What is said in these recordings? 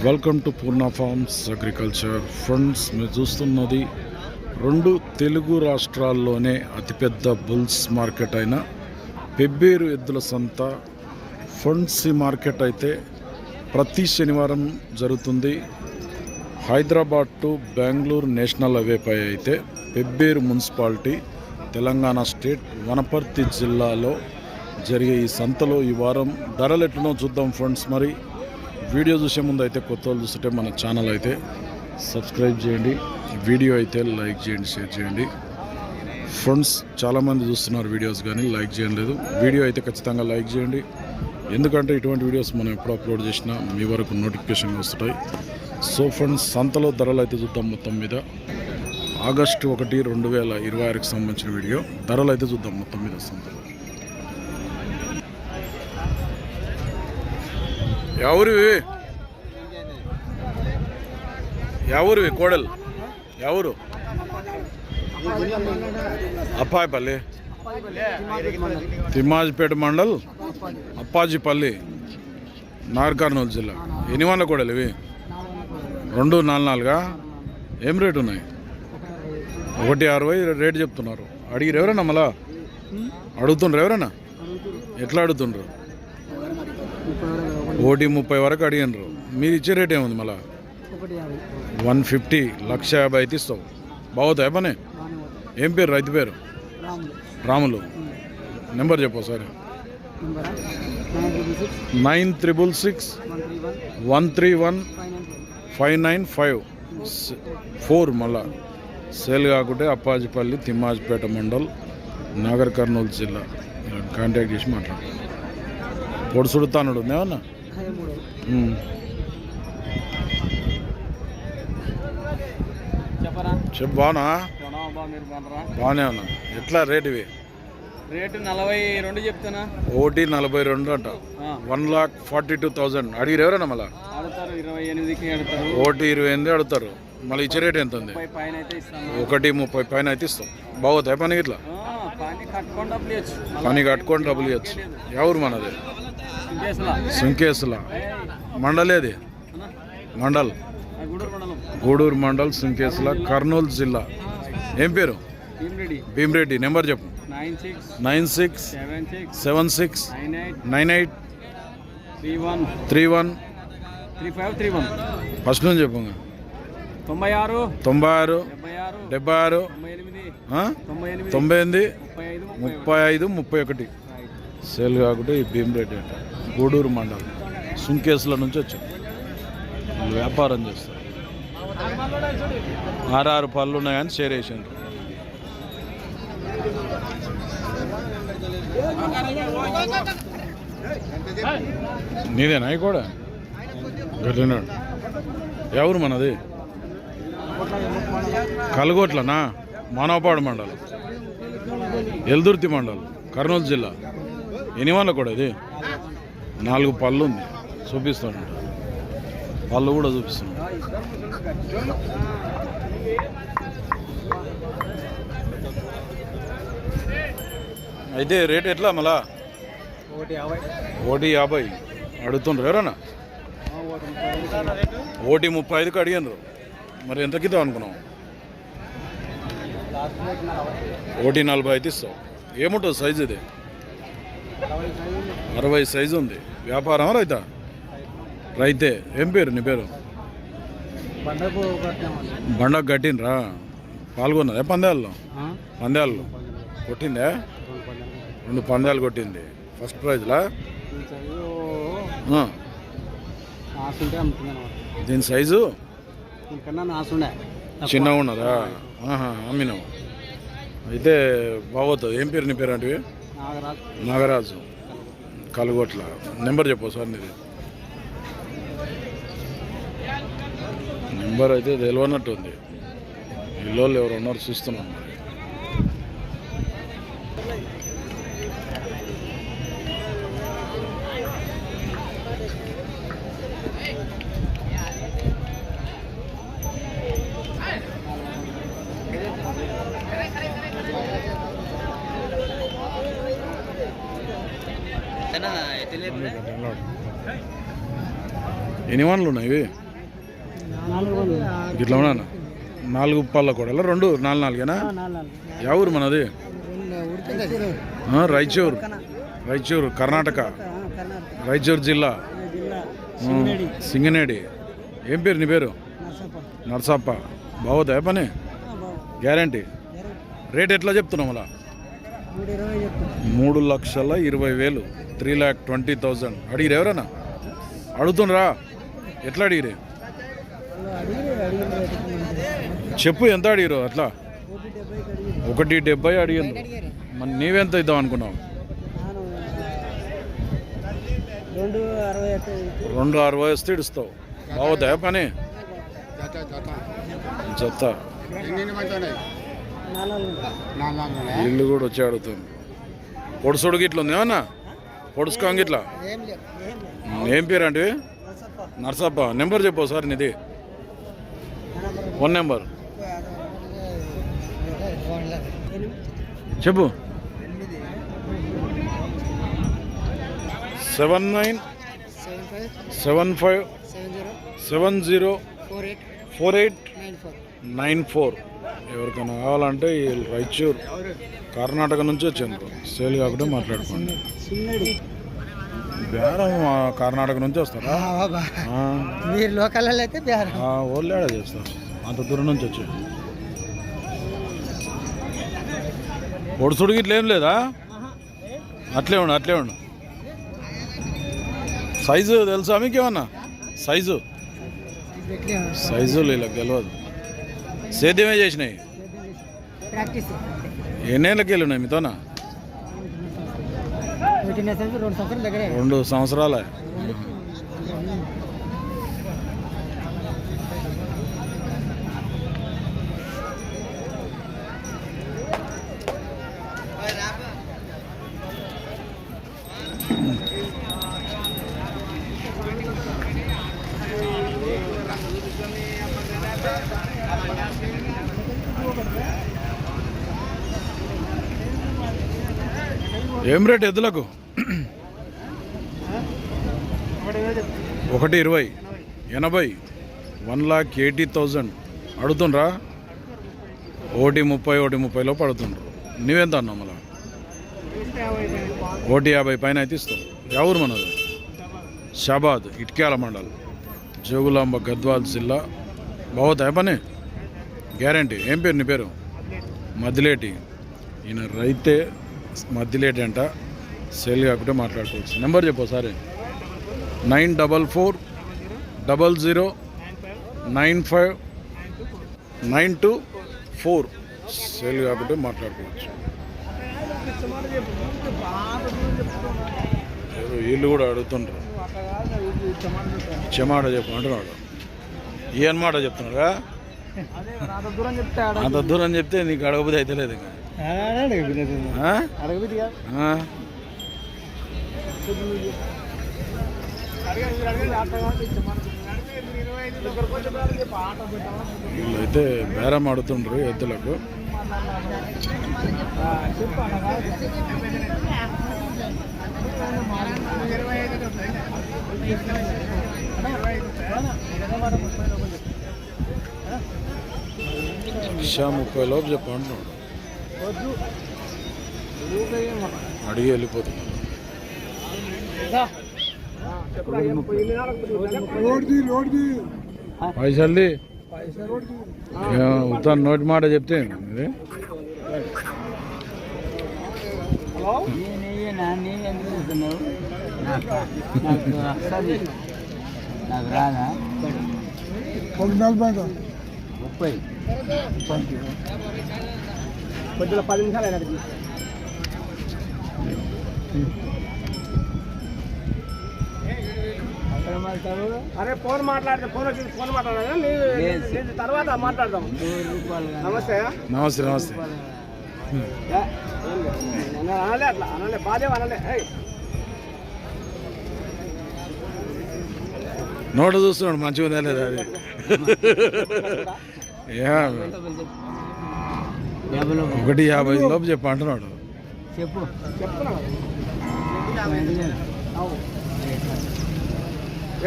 Welcome to Purna forms agriculture. Friends, మీరు చూస్తున్నది రెండు తెలుగు రాష్ట్రాల్లోనే అతిపెద్ద బుల్స్ మార్కెట్ అయిన పెబ్బేరు ఎద్దుల సంత ఫ్రెండ్స్. ఈ మార్కెట్ అయితే ప్రతి శనివారం జరుగుతుంది. హైదరాబాద్ టు బెంగళూరు నేషనల్ హైవేపై అయితే పెబ్బేరు మున్సిపాలిటీ, తెలంగాణ స్టేట్, వనపర్తి జిల్లాలో జరిగే ఈ సంతలో ఈ వారం ధరలు ఎట్లనో చూద్దాం ఫ్రెండ్స్. మరి వీడియో చూసే ముందు అయితే కొత్త వాళ్ళు చూస్తుంటే మన ఛానల్ అయితే సబ్స్క్రైబ్ చేయండి, వీడియో అయితే లైక్ చేయండి, షేర్ చేయండి ఫ్రెండ్స్. చాలామంది చూస్తున్నారు వీడియోస్ కానీ లైక్ చేయలేదు. వీడియో అయితే ఖచ్చితంగా లైక్ చేయండి, ఎందుకంటే ఇటువంటి వీడియోస్ మనం ఎప్పుడు అప్లోడ్ చేసినా మీ వరకు నోటిఫికేషన్ వస్తుంటాయి. సో ఫ్రెండ్స్, సంతలో ధరలు అయితే చూద్దాం. మొత్తం మీద ఆగస్టు 1, 2026కి సంబంధించిన వీడియో. ధరలు అయితే చూద్దాం మొత్తం మీద సంతలో. ఎవరివి కోడలు? ఎవరు? అప్పాయిపల్లి, తిమ్మాజిపేట మండల్, అప్పాజిపల్లి, నాగర్ కర్నూలు జిల్లా. ఎన్ని వందల కోడలు ఇవి? 244. ఏం రేటు ఉన్నాయి? 160 రేటు చెప్తున్నారు. అడిగిరు ఎవరన్నా? మళ్ళా అడుగుతుండ్రు ఎవరన్నా? ఎట్లా అడుగుతుండ్రు? 130 వరకు అడిగినరు. మీరు ఇచ్చే రేట్ ఏముంది? మళ్ళా 150, 150 అయితే ఇస్తావు. బాగుతాయి పని. ఏం పేరు? రైతు పేరు? రాములు. నెంబర్ చెప్పు సార్. 9661315954. మళ్ళా సేల్ కాకుంటే అప్పాజిపల్లి, తిమ్మాజిపేట మండల్, నాగర్ కర్నూలు జిల్లా. కాంటాక్ట్ చేసి మాట్లాడు. పొడి సుడుతానుడు ఏమన్నా? చెప్పు. బాగున్నా? బాగానే ఉన్నా. ఎట్లా రేట్ ఇవి? రేటు 42 చెప్తానా. 142 అంట. 1,42,000. అడిగిరు ఎవరన్నా? మళ్ళా అడుగుతారు 28కి అడుగుతారు. 128 అడుగుతారు. మళ్ళీ ఇచ్చే రేట్ ఎంత ఉంది? 130 పైన అయితే ఇస్తాం. బాగుతాయి పని? ఇట్లా పని కట్టుకొని డబ్బులు ఇవ్వచ్చు. ఎవరు మనది? సుంకేసుల మండలేది? మండల్ గూడూరు మండల్, సుంకేసుల, కర్నూలు జిల్లా. ఏం పేరు? భీమరెడ్డి. నెంబర్ చెప్పు. 9676789831 ఫస్ట్ నుంచి చెప్పు. 96 76 98 35 31. సేల్ కాకుంటే ఈ భీమరెడ్డి అంట. గూడూరు మండలం, సుంకేసుల నుంచి వచ్చాం. వ్యాపారం చేస్తారు. 6 పళ్ళు ఉన్నాయి కానీ షేర్ వేసాను. నీదేనా కూడా? గట్టినాడు. ఎవరు మనది? కలగోట్లనా? మానవపాడు మండలం, ఎల్దుర్తి మండలం, కర్నూలు జిల్లా. ఎన్ని వాళ్ళ కూడా ఇది? 4 పళ్ళు ఉంది. చూపిస్తాను, పళ్ళు కూడా చూపిస్తున్నాను. అయితే రేట్ ఎట్లా? మళ్ళా 150 అడుగుతుండ్రు ఎవరన్నా? 135కి అడిగినారు. మరి ఎంతకి ఇద్దాం అనుకున్నాం? 140 అయితే ఇస్తావు. ఏముంటుంది సైజు ఇది? 60 సైజు ఉంది. వ్యాపారం రైతా? రైతే. ఏం పేరు నీ పేరు? బండకు కట్టినరా? పాల్గొన్నదా పందాల్లో? పందాల్లో కొట్టిందే? 2 పందాలు కొట్టింది. ఫస్ట్ ప్రైజ్లా? దీని సైజు చిన్నగా ఉన్నదా? అమ్మినావు. అయితే బాగోతుంది. ఏం పేరు నీ పేరు? అంటే నాగరాజు, కలుగొట్ల. నెంబర్ చెప్పు సార్ నీది. నెంబర్ అయితే తెలియనట్టు ఉంది. ఇల్లు ఎవరు ఉన్నారు చూస్తున్నాం. మరి ఎన్ని వన్లు ఉన్నాయి? ఇట్లా ఉన్నా 4 పళ్ళ కూడా 2 4 ఎవరు మనది రాయచూరు కర్ణాటక రాయచూరు జిల్లా సింగనేడి. ఏం పేరు నీ పేరు? నర్సప్ప. బాగుందా పని? గ్యారంటీ. రేట్ ఎట్లా చెప్తున్నావు మళ్ళా? 3,20,000 3,20,000 అడిగిరు. ఎవరన్నా అడుగుతుండ్రా? ఎట్లా అడిగిరే చెప్పు, ఎంత అడిగిరు? అట్లా 1,70 అడిగింది. మరి నీవెంత ఇద్దాం అనుకున్నావు? 2,60 వస్తే ఇడుస్తావు. బాగుందా పని? జత ఇల్లు కూడా వచ్చి అడుగుతుంది. పొడుసుడు గిట్ల ఉంది ఏమన్నా? పొడుచుకోం గిట్లా. ఏం పేరు అంటే? నర్సప్ప. నెంబర్ చెప్పు సార్ నీది. ఫోన్ నెంబర్ చెప్పు. 7975704894. ఎవరికైనా కావాలంటే ఈ రాయచూర్ కర్ణాటక నుంచి వచ్చాను. సేల్ కాకుండా మాట్లాడుకోండి. బేరం కర్ణాటక నుంచి వస్తారా? మీరు లోకల్ అయితే ఓళ్ళేడా చేస్తారు, అంత దూరం నుంచి వచ్చి. పొడుసుడు గిట్ల ఏం లేదా? అట్లే ఉండు. సైజు తెలుసా మీకేమన్నా? సైజులు ఇలా గెలవదు. సేద్యమే చేసినాయి. ఎన్నేళ్ళకి వెళ్ళి ఉన్నాయి మీతోనా? 2 సంవత్సరాలే. ఏం రేట్ ఎద్దులకు? 1,20,000 80 1,80,000 అడుగుతుండ్రా? 1,30,000 లోపు అడుగుతుండ్రు. నువ్వెంత అన్నావు మళ్ళా? 1,50,000 పైన అయితే ఇస్తావు. ఎవరు మనది? షాబాద్, ఇట్క్యాల మండల్, జోగులాంబ, గద్వాల్ జిల్లా. బాగుతాయి పని? గ్యారంటీ. ఏం పేరు నీ పేరు? మద్దిలేటి. ఈయన రైతే, మద్దిలేటి అంట. సేల్ కాకుంటే మాట్లాడుకోవచ్చు. నెంబర్ చెప్పు సరే. 9400009592 సేల్ కాకుంటే మాట్లాడుకోవచ్చు. వీళ్ళు కూడా అడుగుతుండ్రు. చెమాట చెప్పు అంటున్నాడు. ఏం మాట చెప్తున్నాడుగా? అంత దూరం చెప్తే నీకు అడగబుద్ధి అయితే లేదు. వీళ్ళైతే బేరం ఆడుతుండ్రు ఎద్దులకు. లక్ష 30 లోపు చెప్పు అంటున్నాడు. అడిగి వెళ్ళిపోతున్నాడు. పైసల్ది ఉత్తరం నోటి మాట చెప్తే ఇది నాకు రాదా? 30 కొద్దిగా 10 నిమిషాలు అయినా అరే ఫోన్ మాట్లాడితే ఫోన్ వచ్చింది. ఫోన్ మాట్లాడాలి తర్వాత మాట్లాడదాం. నమస్తే. అనలే అట్లా అనలే బాధే అనలే. నోట చూస్తున్నాడు మంచిగా ఉందా లేదా అది. 1,50,000 లోపు చెప్పు అంటున్నాడు. చెప్పు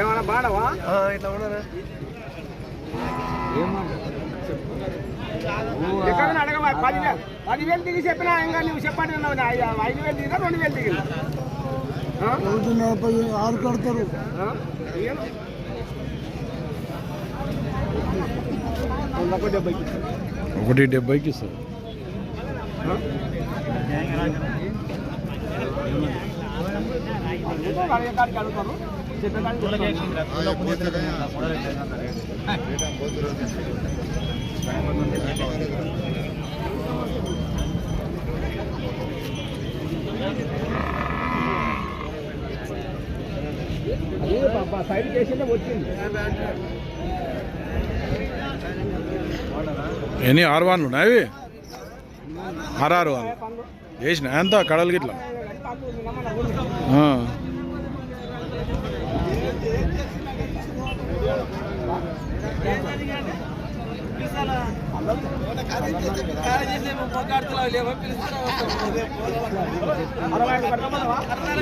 ఏమన్నా బాడవా? ఇట్లా ఉన్నారా? ఎక్కడ అడగవా 10,000 దిగి చెప్పినా ఇంకా నువ్వు చెప్పండి 5,000 దిగినా 2,000 దిగింది 6 కడతారు. 170కి ఇస్తారు. అడుగుతారు సైడ్ చేసిందే వచ్చింది. ఎన్ని 6 వాన్లు ఉన్నాయి, 6 వాన్లు వేసిన ఎంత కడలు గిట్లా.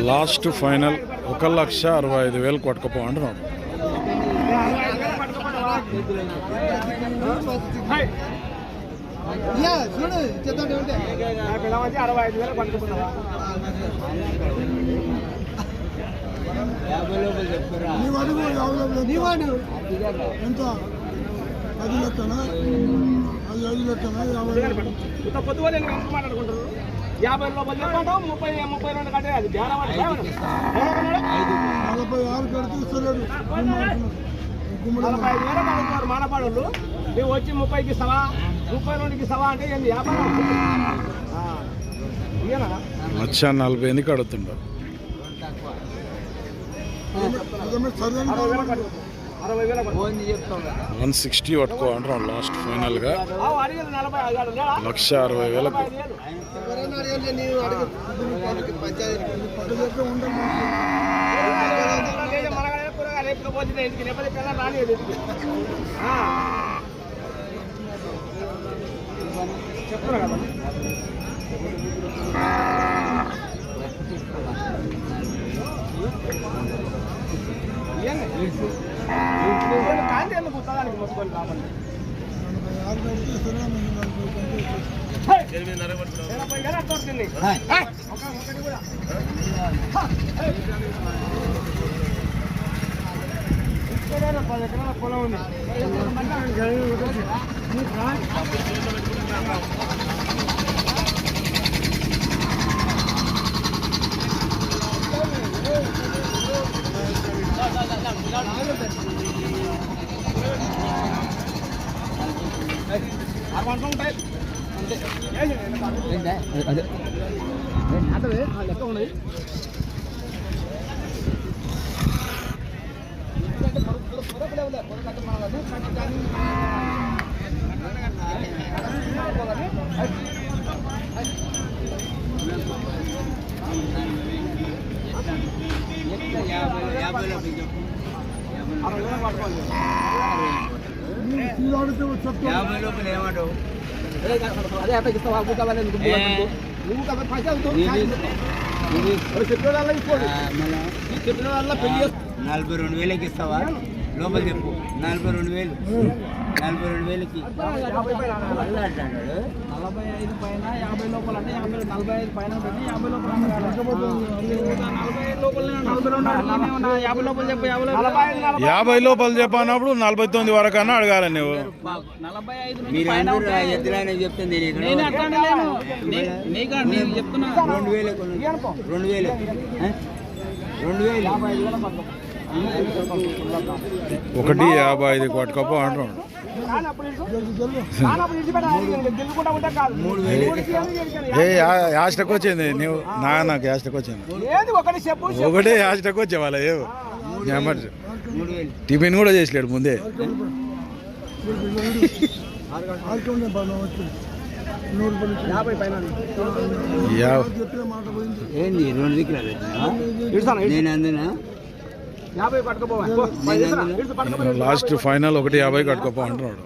లాస్ట్ ఫైనల్ 1,65,000 కొట్టుకపో అంటున్నాడు. చూడు చెప్తాడు 65,000 పట్టుకున్నావా? ఎంత 10 లెక్కనా, 5 లెక్కనా, 50 పొద్దుగా నేను మాట్లాడుకుంటారు. 50 రూపాయలు చెప్పంటావు, 32 కంటే అది 46 కడితే ఇస్తలేడు. 45,000 పడుతున్నారు మానపాడు. నువ్వు వచ్చి 30కి ఇస్తావా, 32కి ఇస్తావా అంటే ఏంది వ్యాపారం? ఇయ్యనా 1,40,000 కడుతుంటారు. 160 పట్టుకో అంటున్నాడు లాస్ట్ ఫైనల్ గా. 1,60,000 చెప్తున్నా కదా. కాంతి ఎందుకు పుస్తకానికి మొత్తుకొని రావాలి? 80,000 అట్లా వస్తుంది. ఒకటి కూడా ఇక్కడైనా 10 ఎకరాల పొలం ఉంది. లెక్క ఉన్నది. అదే అట్లా ఇస్తావా? నువ్వు కాబట్టి పైసా చెప్పిన వాళ్ళ ఇస్తాడు. చెప్పిన వాళ్ళ పెళ్లి 42,000కి ఇస్తావా? లోపల చెప్పు. 42,000 42,000కి 45 పైన 50 లోపల అంటే 45 పైన పెట్టి 50 లోపల 45 లోపల 50 లోపల చెప్పు. 50 లోపల చెప్పన్నప్పుడు 49 వరకు అన్నా అడగాలి నువ్వు. 45 మీరు ఎద్దులైనా చెప్తుంది. నేను అట్లా అనలేను. నేను చెప్తున్నా 2,000 2,000 1,55 కొట్టుకోపో అంటున్నాడు. యాస్టకు వచ్చింది నువ్వు నాకు యాస్టకు వచ్చింది. ఒకటే యాస్టకు వచ్చే వాళ్ళ ఏవో టిఫిన్ కూడా చేసలేడు ముందే. ఏంది 2 దిక్కులు నేను అందునా లాస్ట్ ఫైనల్ 1,50 కట్టుకోపో అంటున్నాడు.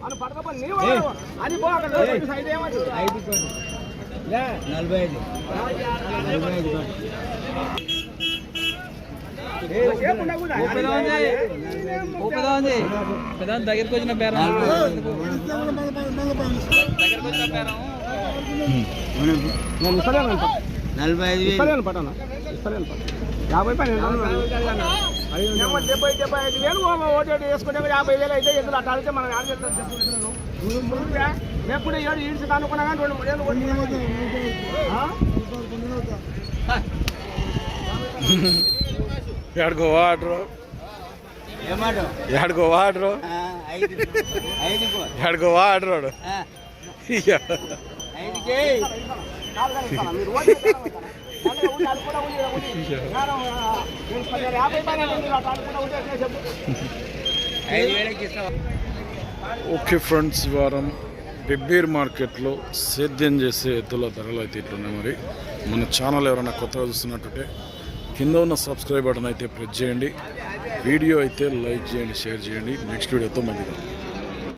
45 చేయకుండా కూడా. దగ్గరికి వచ్చిన బేరం నేను ఇస్తలేను అంట. 45,000 ఇస్తలేను పట్టణ. ఇస్తలేను పట్ట. 50 పైన ఏమో 75,000 ఓటు వేసుకుంటే 50,000 అయితే ఎదురు అట్లా అడిగితే మనం యాడ్ చేస్తాం. లేకుంటే ఏడు ఈడ్చి అనుకున్నా కానీ 2-3 ఏళ్ళు కొట్టి ఎక్కడికో వాడరు ఏమాట ఎక్కడికో వాడరు 5 ఎక్కడికో వాడరు 5కి మీరు ఓటు వేస్తారా? మళ్ళీ ఉండి అది కూడా ఉండి నేను 50 పైన మీరు అట్లా అనుకుంటా ఉంటే చెప్పు. 5,000కి ఇస్తావా? ఓకే ఫ్రెండ్స్, ఈ వారం పెబ్బేరు మార్కెట్లో సేద్యం చేసే ఎద్దుల ధరలు అయితే ఇట్లున్నాయి. మరి మన ఛానల్ ఎవరైనా కొత్తగా చూస్తున్నట్టుంటే కింద ఉన్న సబ్స్క్రైబ్ బటన్ అయితే ప్రెస్ చేయండి. వీడియో అయితే లైక్ చేయండి, షేర్ చేయండి. నెక్స్ట్ వీడియోతో మళ్ళీ